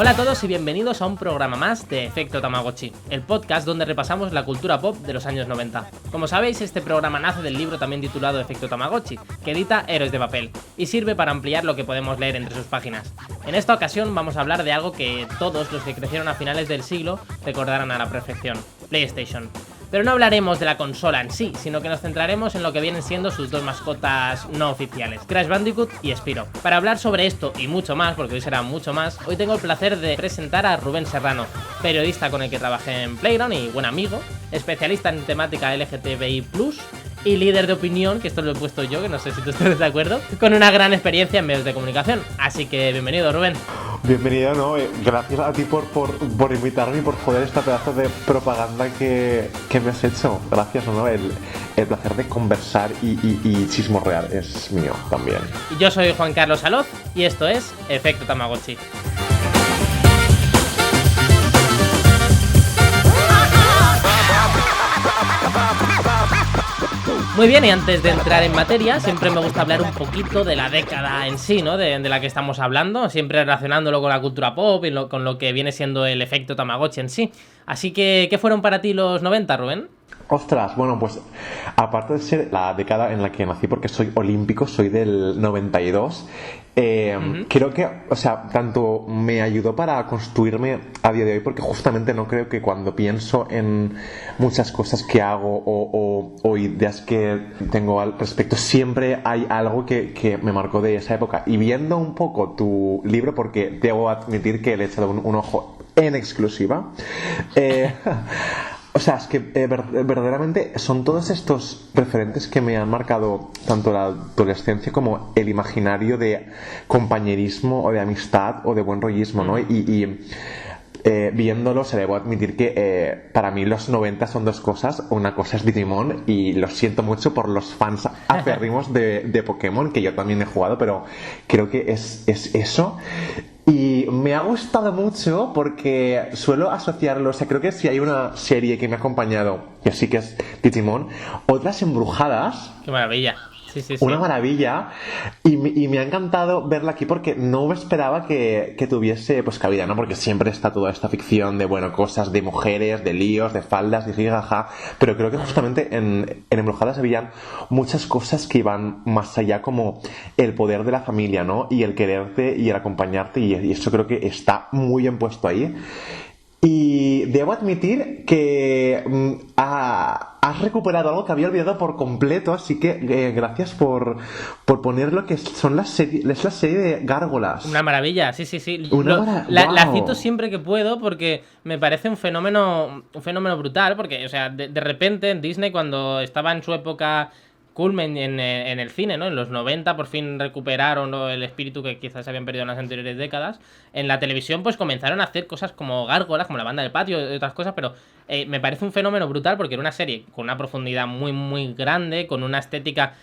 Hola a todos y bienvenidos a un programa más de Efecto Tamagotchi, el podcast donde repasamos la cultura pop de los años 90. Como sabéis, este programa nace del libro también titulado Efecto Tamagotchi, que edita Héroes de Papel, y sirve para ampliar lo que podemos leer entre sus páginas. En esta ocasión vamos a hablar de algo que todos los que crecieron a finales del siglo recordarán a la perfección: PlayStation. Pero no hablaremos de la consola en sí, sino que nos centraremos en lo que vienen siendo sus dos mascotas no oficiales, Crash Bandicoot y Spyro. Para hablar sobre esto y mucho más, porque hoy será mucho más, hoy tengo el placer de presentar a Rubén Serrano, periodista con el que trabajé en Playground y buen amigo, especialista en temática LGTBI+, y líder de opinión, que esto lo he puesto yo, que no sé si tú estás de acuerdo, con una gran experiencia en medios de comunicación. Así que bienvenido, Rubén. Bienvenido, ¿no? Gracias a ti por invitarme y por joder esta pedazo de propaganda que me has hecho. Gracias, ¿no? El placer de conversar y chismorrear es mío también. Y yo soy Juan Carlos Aloz y esto es Efecto Tamagotchi. Muy bien, y antes de entrar en materia, siempre me gusta hablar un poquito de la década en sí, ¿no? De la que estamos hablando, siempre relacionándolo con la cultura pop y con lo que viene siendo el efecto Tamagotchi en sí. Así que, ¿qué fueron para ti los 90, Rubén? Ostras, bueno, pues aparte de ser la década en la que nací, porque soy olímpico, soy del 92, creo que, o sea, tanto me ayudó para construirme a día de hoy, porque justamente no creo que cuando pienso en muchas cosas que hago o ideas que tengo al respecto, siempre hay algo que me marcó de esa época. Y viendo un poco tu libro, porque debo admitir que le he echado un ojo en exclusiva, o sea, es que verdaderamente son todos estos referentes que me han marcado tanto la adolescencia como el imaginario de compañerismo o de amistad o de buen rollismo, ¿no? Viéndolo, se debo admitir que para mí los 90 son dos cosas. Una cosa es Digimon, y lo siento mucho por los fans acérrimos de Pokémon, que yo también he jugado, pero creo que es eso. Y me ha gustado mucho porque suelo asociarlo, o sea, creo que si hay una serie que me ha acompañado, que sí que es Digimon, otras Embrujadas. ¡Qué maravilla! Sí. Una maravilla, y me ha encantado verla aquí porque no me esperaba que tuviese pues cabida, ¿no? Porque siempre está toda esta ficción de, bueno, cosas de mujeres, de líos, de faldas, de jijaja, pero creo que justamente en Embrujadas habían muchas cosas que iban más allá, como el poder de la familia, ¿no? Y el quererte y el acompañarte, y eso creo que está muy bien puesto ahí. Y debo admitir que has recuperado algo que había olvidado por completo, así que gracias por poner lo que son la serie de Gárgolas. Una maravilla, sí. La cito siempre que puedo porque me parece un fenómeno brutal, porque, o sea, de repente en Disney, cuando estaba en su época culmen en el cine, ¿no? En los 90 por fin recuperaron, ¿no?, el espíritu que quizás se habían perdido en las anteriores décadas. En la televisión pues comenzaron a hacer cosas como Gárgolas, como La Banda del Patio y otras cosas, pero me parece un fenómeno brutal porque era una serie con una profundidad muy muy grande, con una estética...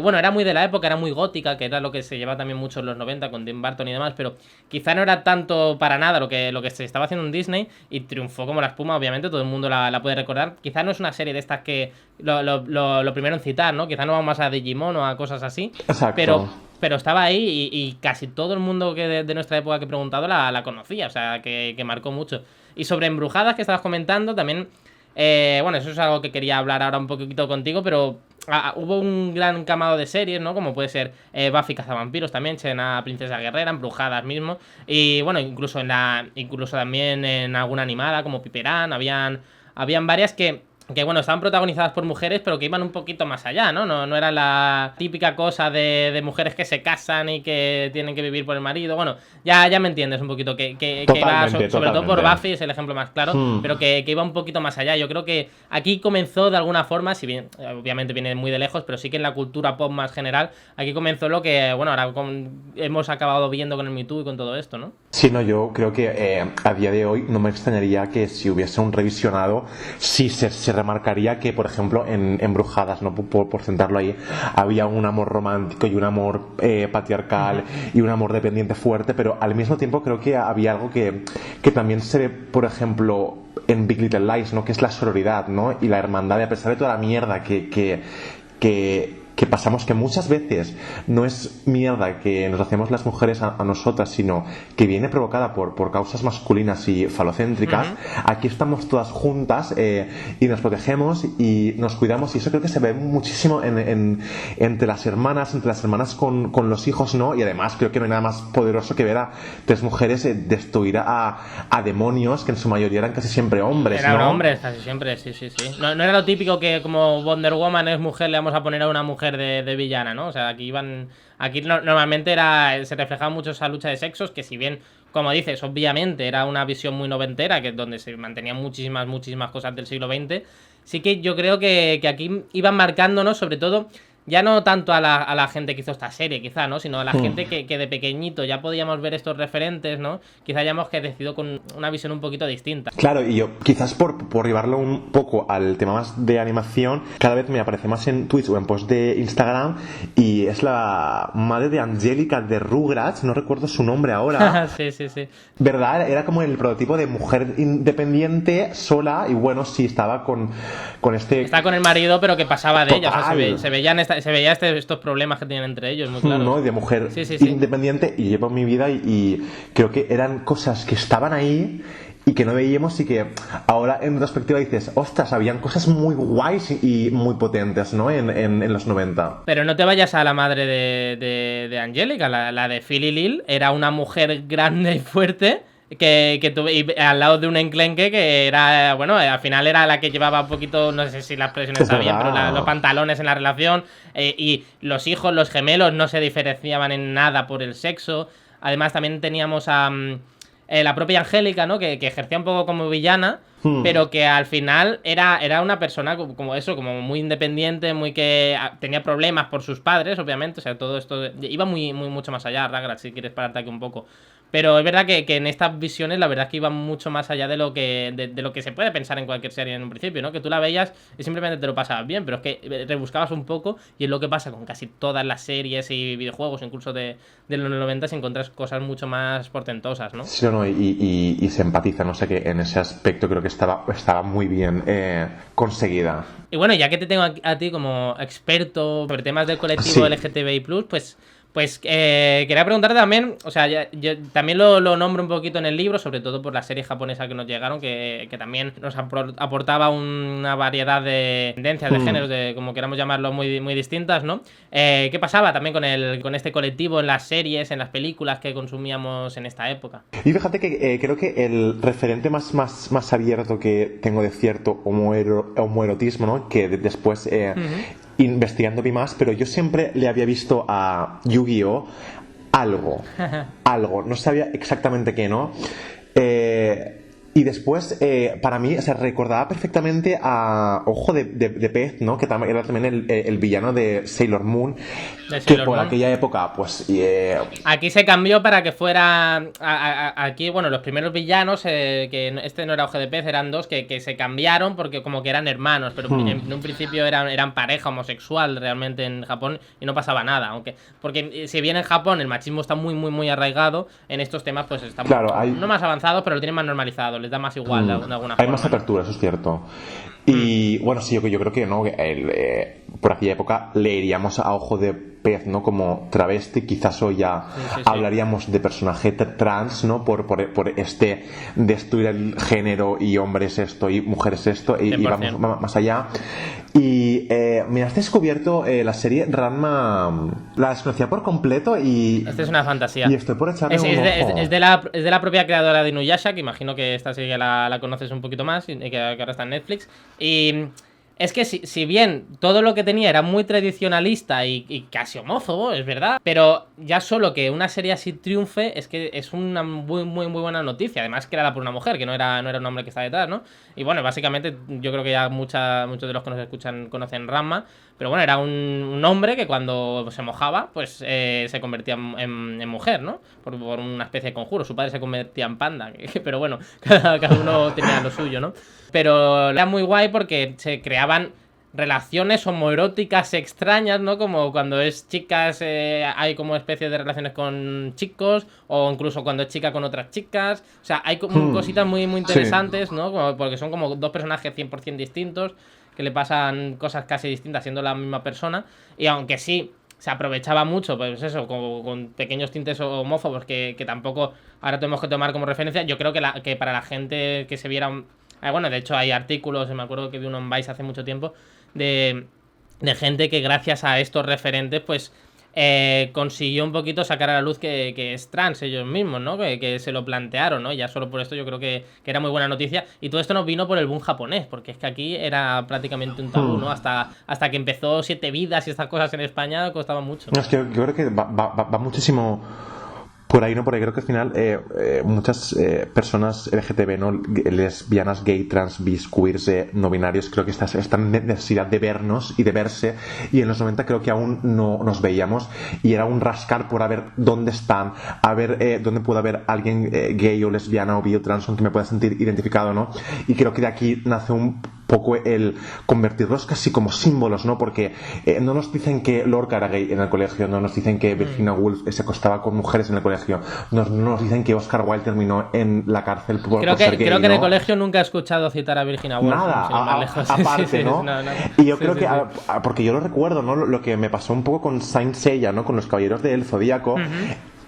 bueno, era muy de la época, era muy gótica, que era lo que se llevaba también mucho en los 90 con Tim Burton y demás, pero quizá no era tanto para nada lo que se estaba haciendo en Disney, y triunfó como la espuma, obviamente, todo el mundo la puede recordar. Quizá no es una serie de estas que lo primero en citar, ¿no? Quizá no vamos más a Digimon o a cosas así. Exacto. Pero estaba ahí y casi todo el mundo que de nuestra época que he preguntado la conocía, o sea, que marcó mucho. Y sobre Embrujadas, que estabas comentando, también... bueno, eso es algo que quería hablar ahora un poquito contigo, pero hubo un gran camado de series, ¿no? Como puede ser Buffy Cazavampiros también, Xena Princesa Guerrera, Embrujadas mismo, y bueno, incluso también en alguna animada como Piperán, habían varias que bueno, estaban protagonizadas por mujeres, pero que iban un poquito más allá, ¿no? No era la típica cosa de mujeres que se casan y que tienen que vivir por el marido. Bueno, ya me entiendes un poquito, que iba sobre todo por Buffy, es el ejemplo más claro, pero que iba un poquito más allá. Yo creo que aquí comenzó de alguna forma, si bien obviamente viene muy de lejos, pero sí que en la cultura pop más general, aquí comenzó lo que, bueno, ahora hemos acabado viendo con el Me Too y con todo esto, ¿no? Sí, no, yo creo que a día de hoy no me extrañaría que si hubiese un revisionado, sí se remarcaría que, por ejemplo, en Embrujadas, ¿no? Por centrarlo ahí, había un amor romántico y un amor patriarcal y un amor dependiente fuerte, pero al mismo tiempo creo que había algo que también se ve, por ejemplo, en Big Little Lies, ¿no? Que es la sororidad, ¿no? Y la hermandad, a pesar de toda la mierda que que pasamos, que muchas veces no es mierda que nos hacemos las mujeres a nosotras, sino que viene provocada por causas masculinas y falocéntricas. Aquí estamos todas juntas y nos protegemos y nos cuidamos, y eso creo que se ve muchísimo entre las hermanas con los hijos, ¿no? Y además creo que no hay nada más poderoso que ver a tres mujeres destruir a demonios que en su mayoría eran casi siempre hombres, ¿no? Eran hombres casi siempre, sí. No era lo típico que como Wonder Woman es mujer, le vamos a poner a una mujer de villana, ¿no? O sea, aquí normalmente se reflejaba mucho esa lucha de sexos, que si bien, como dices, obviamente era una visión muy noventera, que es donde se mantenían muchísimas cosas del siglo XX, sí que yo creo que aquí iban marcándonos, sobre todo, ya no tanto a la gente que hizo esta serie, quizá, ¿no? Sino a la gente que de pequeñito ya podíamos ver estos referentes, ¿no? Quizá hayamos crecido con una visión un poquito distinta. Claro, y yo, quizás por llevarlo un poco al tema más de animación, cada vez me aparece más en Twitch o en post de Instagram, y es la madre de Angélica de Rugrats, no recuerdo su nombre ahora. Sí. ¿Verdad? Era como el prototipo de mujer independiente, sola, y bueno, sí, estaba con este... Está con el marido, pero que pasaba de ella. O sea, se veía estos problemas que tienen entre ellos, muy claro. ¿No? De mujer independiente, y llevo mi vida y creo que eran cosas que estaban ahí y que no veíamos, y que ahora en retrospectiva dices, ostras, habían cosas muy guays y muy potentes, ¿no? En los 90. Pero no te vayas a la madre de Angélica, la de Philly Lil, era una mujer grande y fuerte que tuve, y al lado de un enclenque que era, bueno, al final era la que llevaba un poquito, no sé si la expresión está bien, pero los pantalones en la relación, y los hijos, los gemelos, no se diferenciaban en nada por el sexo. Además también teníamos a la propia Angélica, ¿no? Que ejercía un poco como villana, pero que al final era una persona como eso, como muy independiente, muy que tenía problemas por sus padres, obviamente. O sea, todo esto iba mucho más allá, Ragrat, si quieres pararte aquí un poco. Pero es verdad que en estas visiones la verdad es que iban mucho más allá de lo que se puede pensar en cualquier serie en un principio, ¿no? Que tú la veías y simplemente te lo pasabas bien, pero es que rebuscabas un poco, y es lo que pasa con casi todas las series y videojuegos, incluso de los 90, si encuentras cosas mucho más portentosas, ¿no? Sí, no, y se empatiza, no sé, que en ese aspecto creo que estaba muy bien conseguida. Y bueno, ya que te tengo a ti como experto sobre temas del colectivo LGTBI+, pues quería preguntarte también, o sea, yo también lo nombro un poquito en el libro, sobre todo por la serie japonesa que nos llegaron, que también nos aportaba una variedad de tendencias, de géneros, de como queramos llamarlo, muy distintas, ¿no? ¿Qué pasaba también con este colectivo en las series, en las películas que consumíamos en esta época? Y fíjate que creo que el referente más abierto que tengo de cierto homoerotismo, ¿no? Que después... investigando vi más, pero yo siempre le había visto a Yu-Gi-Oh! algo, no sabía exactamente qué, ¿no? Y después, para mí, se recordaba perfectamente a Ojo de Pez, ¿no? Que era también el villano de Sailor Moon, que por aquella época, pues... Aquí se cambió para que fuera... Aquí, bueno, los primeros villanos, que este no era Ojo de Pez, eran dos, que se cambiaron porque como que eran hermanos, pero en un principio eran pareja homosexual realmente en Japón, y no pasaba nada, porque si bien en Japón el machismo está muy arraigado, en estos temas pues está no más avanzados, pero lo tienen más normalizado, les da más igual de alguna forma. Hay más apertura, eso es cierto. Y bueno, sí, yo creo que no, por aquella época leeríamos a Ojo de Pez, ¿no? Como travesti, quizás hoy ya hablaríamos de personaje trans, ¿no? Por este destruir el género, y hombres esto y mujeres esto, y vamos más allá. Y me has descubierto la serie Ranma, la desconocía por completo, y... Esta es una fantasía. Y estoy por echarle un ojo. Es de la propia creadora de Inuyasha, que imagino que esta serie la conoces un poquito más, y que ahora está en Netflix. Y es que si bien todo lo que tenía era muy tradicionalista y casi homófobo, es verdad, pero ya solo que una serie así triunfe es que es una muy buena noticia. Además, creada por una mujer, que no era un hombre que está detrás, ¿no? Y bueno, básicamente yo creo que ya muchos de los que nos escuchan conocen Ranma, pero bueno, era un hombre que cuando se mojaba, pues se convertía en mujer, ¿no? Por una especie de conjuro. Su padre se convertía en panda, pero bueno, cada uno tenía lo suyo, ¿no? Pero era muy guay porque se creaban relaciones homoeróticas extrañas, ¿no? Como cuando es chicas hay como especie de relaciones con chicos, o incluso cuando es chica con otras chicas. O sea, hay como cositas muy interesantes, ¿no? Porque son como dos personajes 100% distintos, que le pasan cosas casi distintas siendo la misma persona, y aunque sí se aprovechaba mucho, pues eso, con pequeños tintes homófobos que tampoco ahora tenemos que tomar como referencia, yo creo que para la gente que se viera... bueno, de hecho hay artículos, me acuerdo que vi uno en Vice hace mucho tiempo, de gente que gracias a estos referentes, pues consiguió un poquito sacar a la luz que es trans ellos mismos, ¿no? Que se lo plantearon, ¿no? Ya solo por esto yo creo que era muy buena noticia. Y todo esto nos vino por el boom japonés, porque es que aquí era prácticamente un tabú, ¿no? Hasta que empezó Siete Vidas y estas cosas en España costaba mucho. No, es que yo creo que va muchísimo por ahí, ¿no? Porque creo que al final muchas personas LGTB, ¿no? Lesbianas, gay, trans, bis, queers, no binarios, creo que esta necesidad de vernos y de verse, y en los 90 creo que aún no nos veíamos, y era un rascar por a ver dónde están, a ver dónde puede haber alguien gay o lesbiana o bi o trans con que me pueda sentir identificado, ¿no? Y creo que de aquí nace un poco el convertirlos casi como símbolos, ¿no? Porque no nos dicen que Lorca era gay en el colegio, no nos dicen que Virginia Woolf se acostaba con mujeres en el colegio, no nos dicen que Oscar Wilde terminó en la cárcel por ser gay, creo que ¿no? en el colegio nunca he escuchado citar a Virginia Woolf. Nada, aparte, ¿no? Y yo creo que, porque yo lo recuerdo, ¿no? Lo que me pasó un poco con Saint Seiya, ¿no? Con los Caballeros del Zodíaco.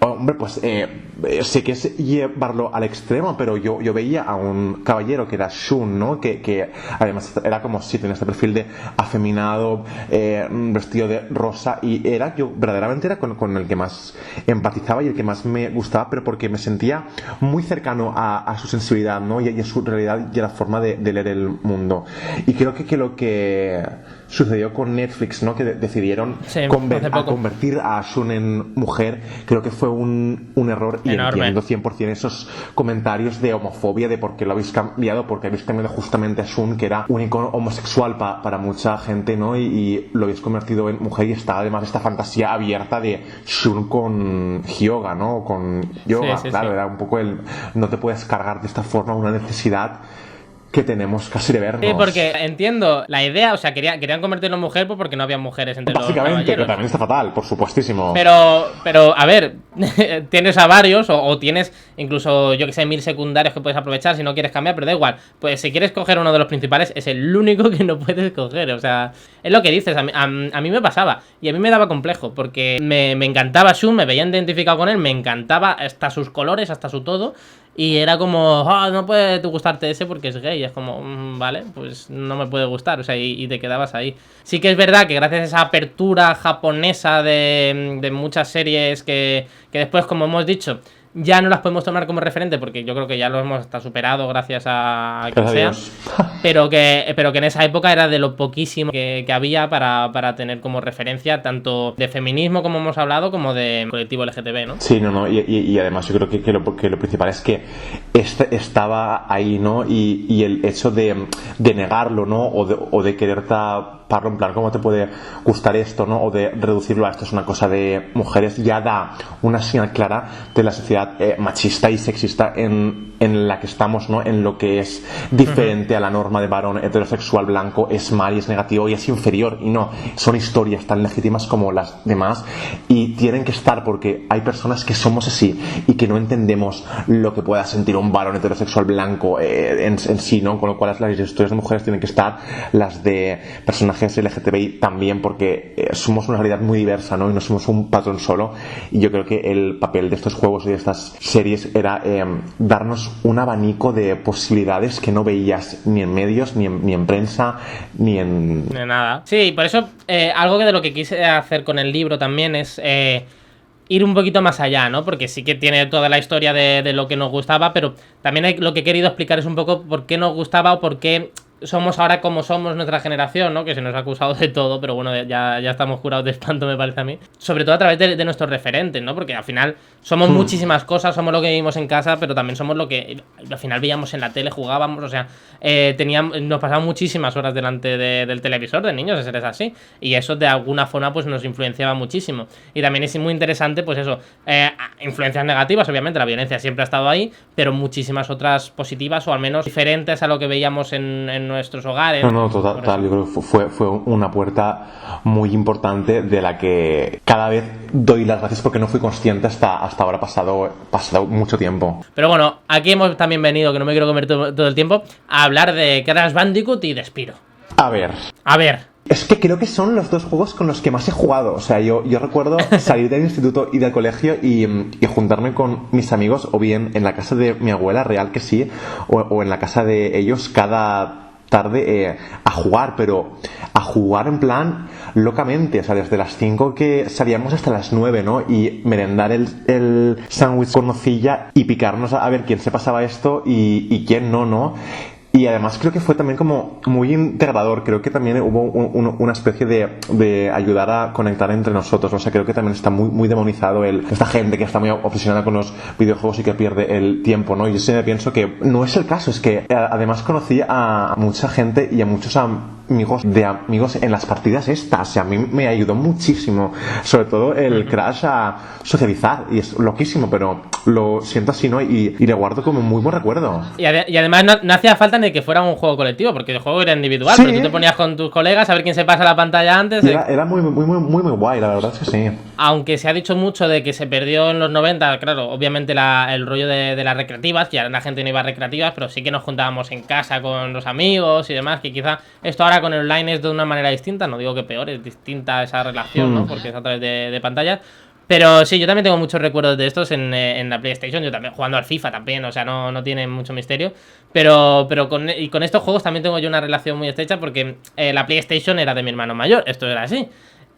Hombre, pues sé que es llevarlo al extremo, pero yo veía a un caballero que era Shun, ¿no? Que además era como si tenía este perfil de afeminado, vestido de rosa, y yo verdaderamente era con el que más empatizaba y el que más me gustaba, pero porque me sentía muy cercano a su sensibilidad, ¿no? Y a su realidad y a la forma de leer el mundo. Y creo que lo que sucedió con Netflix, ¿no? Que decidieron convertir a Shun en mujer, creo que fue un error, y enorme. entiendo 100% esos comentarios de homofobia, de por qué lo habéis cambiado, porque habéis cambiado justamente a Shun, que era un icono homosexual para mucha gente, ¿no? Y lo habéis convertido en mujer, y está además esta fantasía abierta de Shun con Hyoga, ¿no? Con yoga, claro. Era un poco no te puedes cargar de esta forma una necesidad que tenemos casi de vernos. Sí, porque entiendo la idea, o sea, querían convertirlo en mujer porque no había mujeres entre los caballeros. Básicamente, que también está fatal, por supuestísimo. Pero a ver, tienes a varios, o tienes incluso, yo que sé, 1000 secundarios que puedes aprovechar si no quieres cambiar, pero da igual. Pues si quieres coger uno de los principales, es el único que no puedes coger, o sea, es lo que dices, a mí me pasaba, y a mí me daba complejo, porque me encantaba Shun, me veía identificado con él, me encantaba hasta sus colores, hasta su todo. Y era como, no puede gustarte ese porque es gay. Es como, vale, pues no me puede gustar. O sea, y te quedabas ahí. Sí que es verdad que gracias a esa apertura japonesa de muchas series que después, como hemos dicho, ya no las podemos tomar como referente, porque yo creo que ya lo hemos hasta superado gracias a quien sea. Pero que en esa época era de lo poquísimo que había para tener como referencia tanto de feminismo, como hemos hablado, como de colectivo LGTB, ¿no? Sí, no, y además yo creo que lo principal es que estaba ahí, ¿no? Y el hecho de negarlo, ¿no? O de querer taparlo, en plan, ¿cómo te puede gustar esto, ¿no? O de reducirlo a esto es una cosa de mujeres, ya da una señal clara de la sociedad machista y sexista en la que estamos, ¿no? En lo que es diferente a la norma de varón heterosexual blanco, es mal y es negativo y es inferior, y no, son historias tan legítimas como las demás, y tienen que estar, porque hay personas que somos así y que no entendemos lo que pueda sentir un varón heterosexual blanco en sí, ¿no? Con lo cual las historias de mujeres tienen que estar, las de personajes LGTBI también, porque somos una realidad muy diversa, ¿no? Y no somos un patrón solo, y yo creo que el papel de estos juegos y de estas series era darnos un abanico de posibilidades que no veías ni en medios, ni en prensa, ni en... De nada. Sí, por eso algo que de lo que quise hacer con el libro también es ir un poquito más allá, ¿no? Porque sí que tiene toda la historia de lo que nos gustaba, pero también lo que he querido explicar es un poco por qué nos gustaba o por qué somos ahora como somos nuestra generación, ¿no? Que se nos ha acusado de todo, pero bueno, ya estamos curados de espanto, me parece a mí. Sobre todo a través de nuestros referentes, ¿no? Porque al final somos muchísimas cosas, somos lo que vivimos en casa, pero también somos lo que al final veíamos en la tele, jugábamos, o sea, nos pasábamos muchísimas horas delante del televisor de niños, de seres así, y eso de alguna forma pues nos influenciaba muchísimo. Y también es muy interesante, pues eso, influencias negativas, obviamente, la violencia siempre ha estado ahí, pero muchísimas otras positivas, o al menos diferentes a lo que veíamos en nuestros hogares. No, total, yo creo que fue una puerta muy importante de la que cada vez doy las gracias, porque no fui consciente hasta ahora, pasado mucho tiempo. Pero bueno, aquí hemos también venido, que no me quiero comer todo el tiempo, a hablar de Crash Bandicoot y de Spyro. A ver. A ver. Es que creo que son los dos juegos con los que más he jugado. O sea, yo recuerdo salir del instituto y del colegio y juntarme con mis amigos, o bien en la casa de mi abuela, real que sí, o en la casa de ellos cada tarde a jugar, pero a jugar en plan locamente, o sea, desde las 5 que salíamos hasta las 9, ¿no? Y merendar el sándwich con nocilla y picarnos a ver quién se pasaba esto y quién no, ¿no? Y además creo que fue también como muy integrador. Creo que también hubo una especie de ayudar a conectar entre nosotros, ¿no? O sea, creo que también está muy demonizado esta gente que está muy obsesionada con los videojuegos y que pierde el tiempo, ¿no? Y yo siempre pienso que no es el caso. Es que además conocí a mucha gente y a muchos amigos en las partidas estas. Y a mí me ayudó muchísimo, sobre todo el Crash, a socializar. Y es loquísimo, pero lo siento así, ¿no? Y le guardo como muy buen recuerdo. Y además no hacía falta ni que fuera un juego colectivo, porque el juego era individual, sí. Pero tú te ponías con tus colegas a ver quién se pasa la pantalla antes. Era muy guay, la verdad es que sí. Aunque se ha dicho mucho de que se perdió en los 90, claro, obviamente el rollo de las recreativas, que ya la gente no iba a recreativas, pero sí que nos juntábamos en casa con los amigos y demás, que quizá esto ahora con el online es de una manera distinta, no digo que peor, es distinta esa relación, ¿no? Porque es a través de pantallas. Pero sí, yo también tengo muchos recuerdos de estos en la PlayStation. Yo también jugando al FIFA también, o sea, no tiene mucho misterio. Pero con estos juegos también tengo yo una relación muy estrecha porque la PlayStation era de mi hermano mayor, esto era así.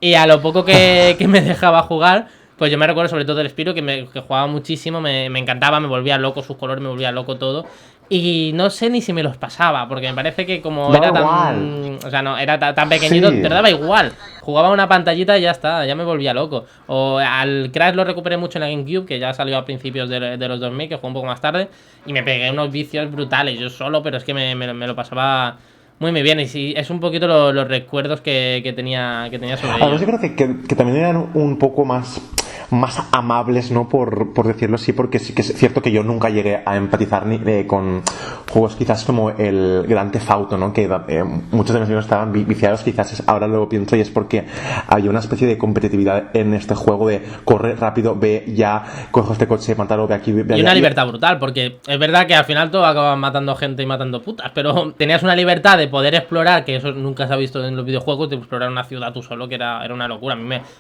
Y a lo poco que me dejaba jugar, pues yo me recuerdo sobre todo del Spyro, que jugaba muchísimo, me encantaba, me volvía loco sus colores, me volvía loco todo. Y no sé ni si me los pasaba, porque me parece que como era tan... O sea, no, era tan pequeñito, sí. Pero daba igual. Jugaba una pantallita y ya está, ya me volvía loco. O al Crash lo recuperé mucho en la GameCube, que ya salió a principios de los 2000, que fue un poco más tarde. Y me pegué unos vicios brutales, yo solo, pero es que me lo pasaba muy bien. Y sí, es un poquito los recuerdos que tenía sobre ellos. Yo creo que también eran un poco más amables, ¿no? Por decirlo así, porque sí que es cierto que yo nunca llegué a empatizar ni con juegos quizás como el Grand Theft Auto, ¿no? Que muchos de mis amigos estaban viciados, quizás ahora lo pienso y es porque había una especie de competitividad en este juego de corre rápido, ve ya, cojo este coche, mátalo, ve aquí, ve allá. Y una libertad brutal, porque es verdad que al final todo acaba matando gente y matando putas, pero tenías una libertad de poder explorar, que eso nunca se ha visto en los videojuegos, de explorar una ciudad tú solo, que era una locura.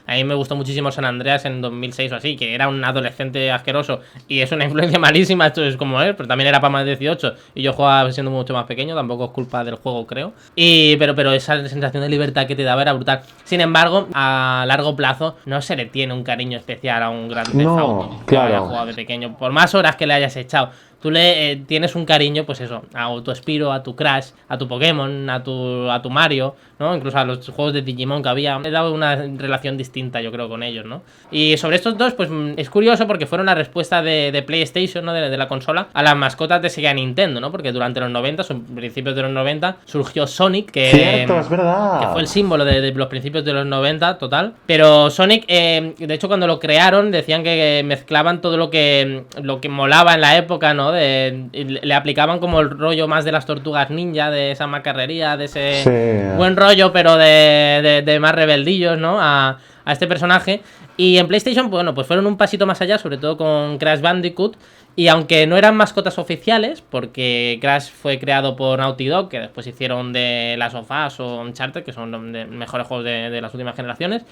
A mí me gustó muchísimo San Andreas en 2006 o así, que era un adolescente asqueroso y es una influencia malísima, esto es como él, pero también era para más de 18 y yo jugaba siendo mucho más pequeño, tampoco es culpa del juego, creo. Pero esa sensación de libertad que te daba era brutal. Sin embargo, a largo plazo no se le tiene un cariño especial a un Grand Theft Auto que haya jugado de pequeño, por más horas que le hayas echado. Tú le tienes un cariño, pues eso, a tu Spyro, a tu Crash, a tu Pokémon, a tu Mario, ¿no? Incluso a los juegos de Digimon que había. He dado una relación distinta, yo creo, con ellos, ¿no? Y sobre estos dos, pues es curioso porque fueron la respuesta de PlayStation, ¿no? De la consola, a las mascotas de Sega Nintendo, ¿no? Porque durante los 90, principios de los 90, surgió Sonic, Cierto, es verdad. Que fue el símbolo de los principios de los 90, total. Pero Sonic, de hecho, cuando lo crearon, decían que mezclaban todo lo que molaba en la época, ¿no? Le aplicaban como el rollo más de las tortugas ninja, de esa macarrería, de ese buen rollo, pero de más rebeldillos, ¿no? A este personaje. Y en PlayStation, bueno, pues fueron un pasito más allá, sobre todo con Crash Bandicoot. Y aunque no eran mascotas oficiales, porque Crash fue creado por Naughty Dog, que después hicieron de Last of Us o Uncharted, que son los mejores juegos de las últimas generaciones,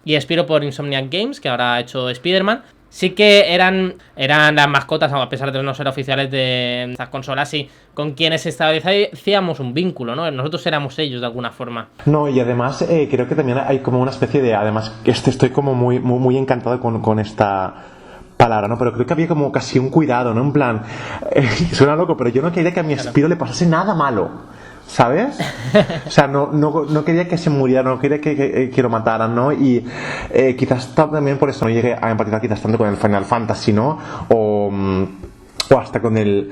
y Spyro por Insomniac Games, que ahora ha hecho Spider-Man. Sí que eran las mascotas, a pesar de no ser oficiales de estas consolas, sí, con quienes establecíamos un vínculo, ¿no? Nosotros éramos ellos de alguna forma. No, y además creo que también hay como una especie de... Además, estoy como muy encantado con esta palabra, ¿no? Pero creo que había como casi un cuidado, ¿no? En plan, suena loco, pero yo no quería que a mi Spyro le pasase nada malo, ¿sabes? O sea, no quería que se muriera, no quería que lo mataran, ¿no? Y quizás también por eso no llegué a empatizar quizás tanto con el Final Fantasy, ¿no? O hasta con el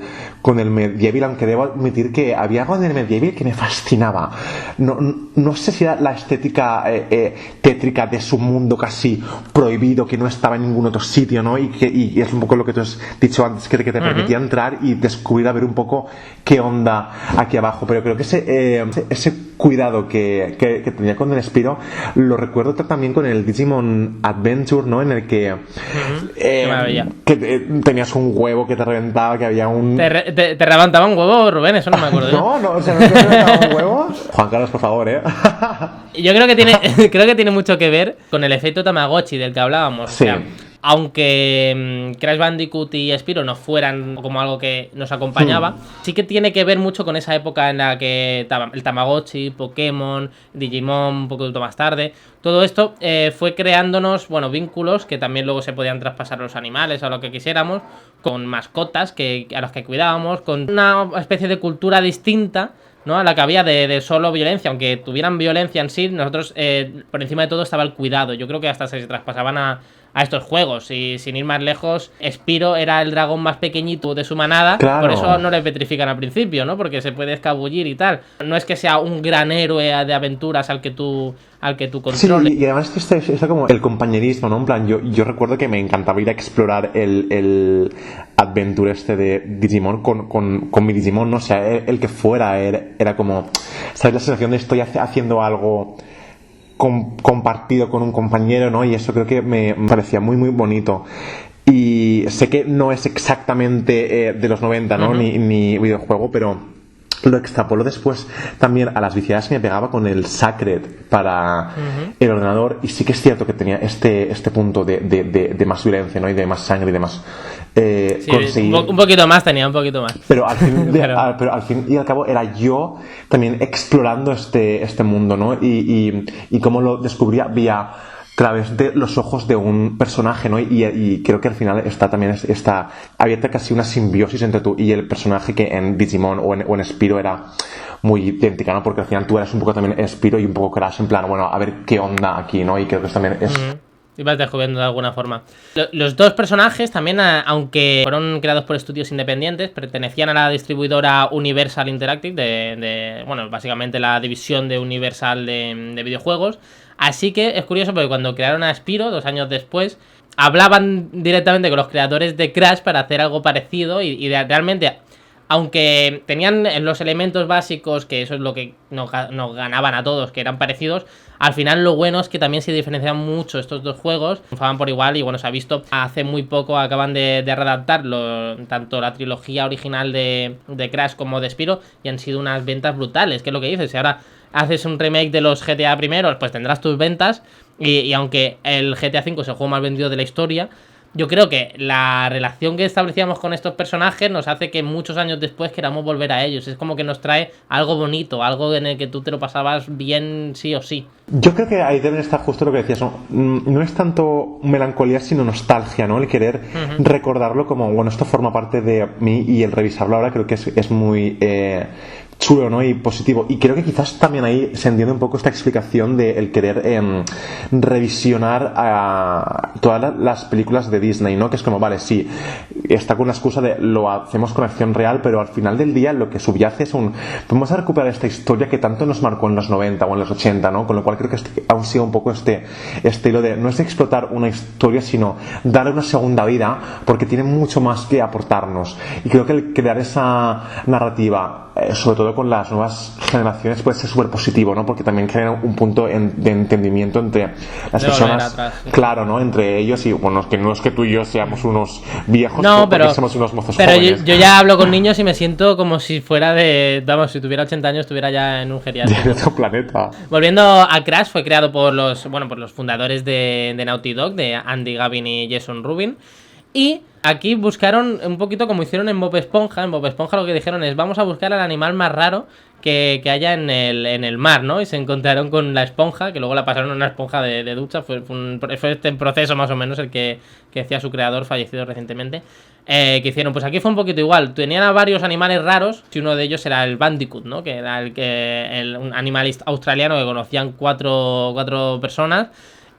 Medieval, aunque debo admitir que había algo en el Medieval que me fascinaba. No sé si era la estética tétrica de su mundo casi prohibido, que no estaba en ningún otro sitio, ¿no? Y es un poco lo que tú has dicho antes, que te permitía entrar y descubrir, a ver un poco qué onda aquí abajo. Pero creo que ese cuidado que tenía con el Spyro lo recuerdo también con el Digimon Adventure, ¿no? En el que, Qué maravilla. Tenías un huevo que te reventaba, que había un... ¿Te reventaba un huevo, Rubén? Eso no me acuerdo. No, o sea, no te reventaba un huevo. Juan Carlos, por favor, Yo creo que tiene mucho que ver con el efecto Tamagotchi del que hablábamos. Sí. O sea, aunque Crash Bandicoot y Spyro no fueran como algo que nos acompañaba, sí que tiene que ver mucho con esa época en la que el Tamagotchi, Pokémon, Digimon, un poquito más tarde, todo esto fue creándonos, bueno, vínculos que también luego se podían traspasar a los animales, a lo que quisiéramos, con mascotas a las que cuidábamos, con una especie de cultura distinta, ¿no? A la que había de solo violencia, aunque tuvieran violencia en sí, nosotros por encima de todo estaba el cuidado. Yo creo que hasta se traspasaban a estos juegos, y sin ir más lejos, Spyro era el dragón más pequeñito de su manada, claro. Por eso no le petrifican al principio, ¿no? Porque se puede escabullir y tal. No es que sea un gran héroe de aventuras al que tú controles. Sí, y además está como el compañerismo, ¿no? En plan, yo recuerdo que me encantaba ir a explorar el adventure de Digimon con mi Digimon, ¿no? O sea, el que fuera era como, ¿sabes? La sensación de estoy haciendo algo compartido con un compañero, ¿no? Y eso creo que me parecía muy, muy bonito. Y sé que no es exactamente de los 90, ¿no? Ni videojuego, pero lo extrapoló después también a las viciadas que me pegaba con el Sacred para el ordenador, y sí que es cierto que tenía este punto de más violencia, ¿no? Y de más sangre y de más conseguir... un poquito más tenía, un poquito más. Pero al fin y al cabo era yo también explorando este mundo, ¿no? Y cómo lo descubría vía a través de los ojos de un personaje, ¿no? Y creo que al final está abierta casi una simbiosis entre tú y el personaje, que en Digimon o en Spyro era muy idéntica, ¿no? Porque al final tú eras un poco también Spyro y un poco Crash, en plan, bueno, a ver qué onda aquí, ¿no? Y creo que eso también es... Y vas descubriendo de alguna forma. Los dos personajes también, aunque fueron creados por estudios independientes, pertenecían a la distribuidora Universal Interactive, bueno, básicamente la división de Universal de videojuegos. Así que es curioso porque cuando crearon a Spyro, 2 años después, hablaban directamente con los creadores de Crash para hacer algo parecido y realmente... Aunque tenían los elementos básicos, que eso es lo que nos ganaban a todos, que eran parecidos, al final lo bueno es que también se diferencian mucho estos dos juegos, triunfaban por igual, y bueno, se ha visto hace muy poco, acaban de redactarlo, tanto la trilogía original de Crash como de Spyro, y han sido unas ventas brutales, que es lo que dices. Si ahora haces un remake de los GTA primeros, pues tendrás tus ventas, y aunque el GTA V es el juego más vendido de la historia, yo creo que la relación que establecíamos con estos personajes nos hace que muchos años después queramos volver a ellos. Es como que nos trae algo bonito, algo en el que tú te lo pasabas bien sí o sí. Yo creo que ahí deben estar justo lo que decías, no es tanto melancolía sino nostalgia, ¿no? El querer recordarlo como, bueno, esto forma parte de mí, y el revisarlo ahora creo que es muy chulo, ¿no? Y positivo. Y creo que quizás también ahí se entiende un poco esta explicación de el querer revisionar a todas las películas de Disney, ¿no? Que es como, vale, sí, está con la excusa de lo hacemos con acción real, pero al final del día lo que subyace es vamos a recuperar esta historia que tanto nos marcó en los 90 o en los 80, ¿no? Con lo cual creo que aún sigue un poco este estilo de no es explotar una historia, sino darle una segunda vida, porque tiene mucho más que aportarnos. Y creo que el crear esa narrativa, sobre todo con las nuevas generaciones, puede ser súper positivo, ¿no? Porque también crea un punto de entendimiento entre las personas, claro, ¿no? Entre ellos, y bueno, que no es que tú y yo seamos unos viejos, no, pero somos unos mozos pero jóvenes. Yo ya hablo con niños y me siento como si fuera si tuviera 80 años estuviera ya en un geriátrico. De otro planeta. Volviendo a Crash, fue creado por los fundadores de Naughty Dog, de Andy Gavin y Jason Rubin. Y aquí buscaron un poquito como hicieron en Bob Esponja. En Bob Esponja lo que dijeron es: vamos a buscar al animal más raro que haya en el mar, ¿no? Y se encontraron con la esponja, que luego la pasaron a una esponja de ducha. Fue este proceso más o menos el que decía su creador, fallecido recientemente, que hicieron. Pues aquí fue un poquito igual. Tenían a varios animales raros, y uno de ellos era el Bandicoot, ¿no? Que era un animal australiano que conocían cuatro personas.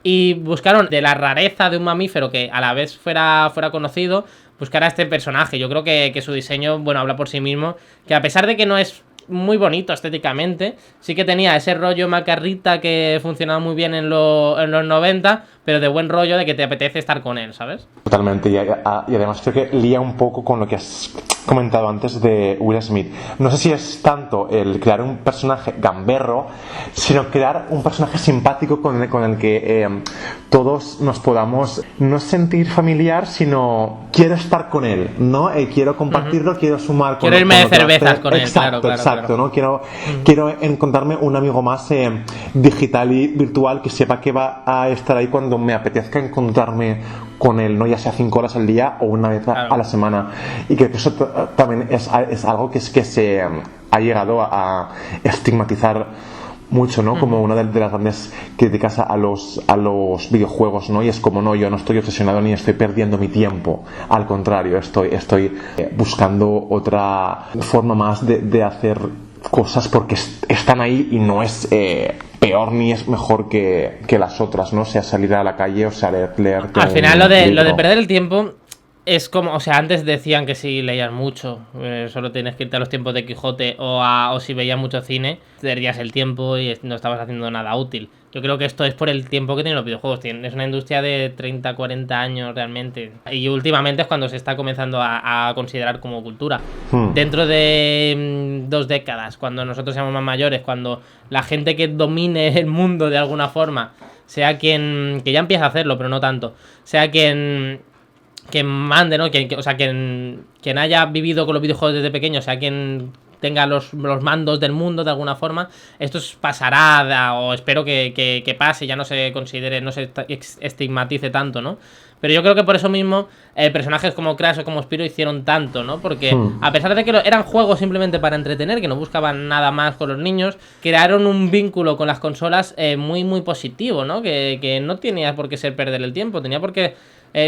Y buscaron, de la rareza de un mamífero que a la vez fuera conocido, buscar a este personaje. Yo creo que su diseño, bueno, habla por sí mismo. Que a pesar de que no es muy bonito estéticamente. Sí que tenía ese rollo macarrita que funcionaba muy bien en los 90, pero de buen rollo de que te apetece estar con él, ¿sabes? Totalmente, y además creo que lía un poco con lo que has comentado antes de Will Smith. No sé si es tanto el crear un personaje gamberro, sino crear un personaje simpático con el que todos nos podamos no sentir familiar, sino quiero estar con él, ¿no? Quiero compartirlo, quiero sumar con él. Quiero irme de cervezas con él, exacto, claro. Exacto, ¿no? Quiero encontrarme un amigo más digital y virtual que sepa que va a estar ahí cuando me apetezca encontrarme con él, ¿no? Ya sea 5 horas al día o una vez a la semana. Y creo que eso también es algo que se ha llegado a estigmatizar mucho, ¿no? Como una de las grandes críticas a los videojuegos, ¿no? Y es como, no, yo no estoy obsesionado ni estoy perdiendo mi tiempo. Al contrario, estoy buscando otra forma más de hacer cosas porque están ahí y no es peor ni es mejor que las otras, ¿no? O sea, salir a la calle o sea, leer al final lo de perder el tiempo es como, o sea, antes decían que si leías mucho, solo tienes que irte a los tiempos de Quijote o si veías mucho cine, perdías el tiempo y no estabas haciendo nada útil. Yo creo que esto es por el tiempo que tienen los videojuegos. Es una industria de 30, 40 años realmente. Y últimamente es cuando se está comenzando a considerar como cultura. Dentro de 2 décadas, cuando nosotros seamos más mayores, cuando la gente que domine el mundo de alguna forma, sea quien, que ya empieza a hacerlo, pero no tanto, sea quien mande, ¿no? Quien haya vivido con los videojuegos desde pequeño, sea quien tenga los mandos del mundo de alguna forma, esto pasará, o espero que pase, ya no se considere, no se estigmatice tanto, ¿no? Pero yo creo que por eso mismo personajes como Crash o como Spyro hicieron tanto, ¿no? Porque a pesar de que eran juegos simplemente para entretener, que no buscaban nada más con los niños, crearon un vínculo con las consolas muy, muy positivo, ¿no? Que no tenía por qué ser perder el tiempo, tenía por qué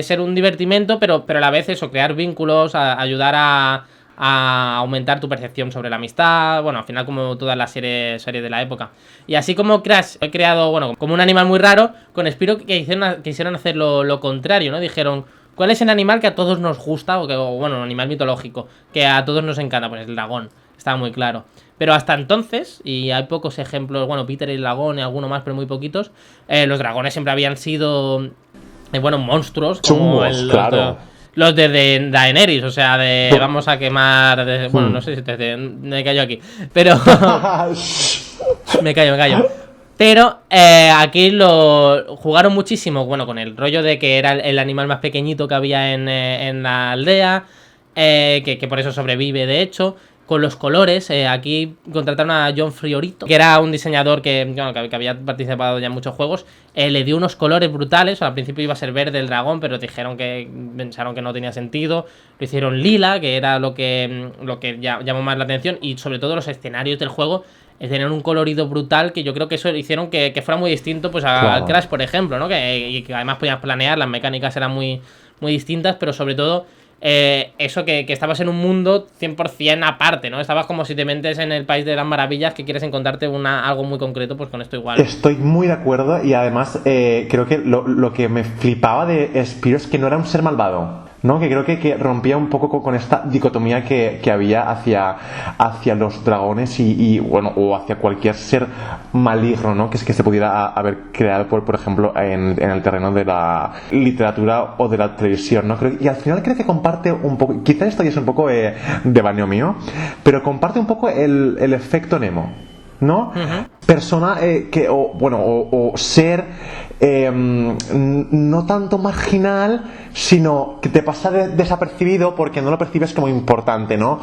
ser un divertimento, pero a la vez eso, crear vínculos, ayudar a aumentar tu percepción sobre la amistad, bueno, al final como todas las series de la época. Y así como Crash he creado, bueno, como un animal muy raro, con Spyro quisieron hacer lo contrario, ¿no? Dijeron, ¿cuál es el animal que a todos nos gusta? O bueno, un animal mitológico, que a todos nos encanta, pues el dragón, estaba muy claro. Pero hasta entonces, y hay pocos ejemplos, bueno, Peter y el dragón y alguno más, pero muy poquitos, los dragones siempre habían sido, bueno, monstruos, como claro. Los de Daenerys, o sea, vamos a quemar. Bueno, no sé si me callo aquí. Pero. me callo. Pero aquí lo jugaron muchísimo, bueno, con el rollo de que era el animal más pequeñito que había en la aldea. Que por eso sobrevive, de hecho. Con los colores, aquí contrataron a John Friorito, que era un diseñador que había participado ya en muchos juegos. Le dio unos colores brutales. Al principio iba a ser verde el dragón, pero pensaron que no tenía sentido. Lo hicieron lila, que era lo que llamó más la atención. Y sobre todo los escenarios del juego tenían un colorido brutal, que yo creo que eso hicieron que fuera muy distinto pues al Crash, por ejemplo, ¿no? Que además podías planear, las mecánicas eran muy, muy distintas, pero sobre todo eso que estabas en un mundo 100% aparte, ¿no? Estabas como si te metes en el país de las maravillas, que quieres encontrarte algo muy concreto, pues con esto igual. Estoy muy de acuerdo y además creo que lo que me flipaba de Spyro es que no era un ser malvado, ¿no? Que creo que rompía un poco con esta dicotomía que había hacia los dragones y bueno, o hacia cualquier ser maligno, ¿no? Que se pudiera haber creado por ejemplo en el terreno de la literatura o de la televisión, ¿no? Y al final creo que comparte un poco, quizás esto ya es un poco de baneo mío, pero comparte un poco el efecto Nemo, ¿no? Persona o ser no tanto marginal, sino que te pasa desapercibido porque no lo percibes como importante, ¿no?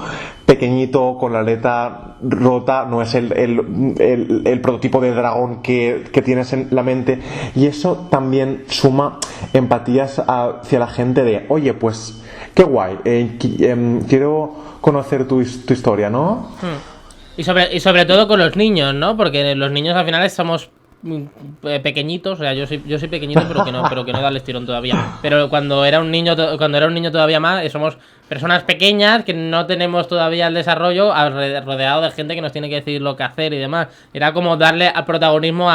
Pequeñito, con la aleta rota, no es el prototipo de dragón que tienes en la mente, y eso también suma empatías hacia la gente de, oye, pues qué guay, quiero conocer tu historia, ¿no? Y sobre todo con los niños, ¿no? Porque los niños al final somos pequeñitos, o sea, yo soy pequeñito, pero que no da el estirón todavía. Pero cuando era un niño todavía más, somos personas pequeñas que no tenemos todavía el desarrollo, rodeado de gente que nos tiene que decir lo que hacer y demás. Era como darle al protagonismo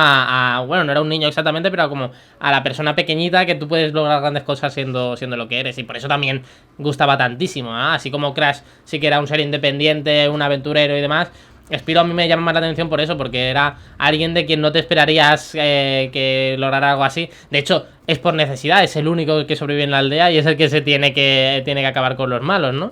bueno, no era un niño exactamente, pero como a la persona pequeñita, que tú puedes lograr grandes cosas siendo lo que eres. Y por eso también gustaba tantísimo, ¿eh? Así como Crash sí que era un ser independiente, un aventurero y demás. Spiro a mí me llama más la atención por eso, porque era alguien de quien no te esperarías que lograra algo así. De hecho, es por necesidad, es el único que sobrevive en la aldea y es el que se tiene que acabar con los malos, ¿no?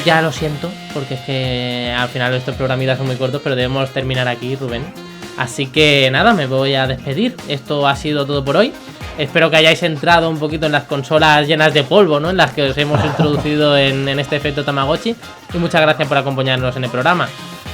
Ya lo siento, porque es que al final estos programitas son muy cortos, pero debemos terminar aquí, Rubén. Así que nada, me voy a despedir. Esto ha sido todo por hoy. Espero que hayáis entrado un poquito en las consolas llenas de polvo, ¿no? En las que os hemos introducido en este efecto Tamagotchi. Y muchas gracias por acompañarnos en el programa.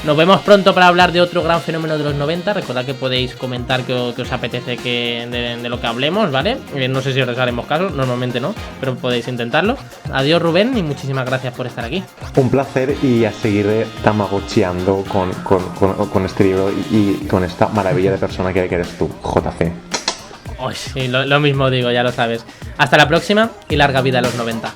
Nos vemos pronto para hablar de otro gran fenómeno de los 90. Recordad que podéis comentar que os apetece de lo que hablemos, ¿vale? No sé si os haremos caso, normalmente no, pero podéis intentarlo. Adiós, Rubén, y muchísimas gracias por estar aquí. Un placer, y a seguir tamagotcheando con este libro y con esta maravilla de persona que eres tú, JC. Oh, sí, lo mismo digo, ya lo sabes. Hasta la próxima y larga vida a los 90.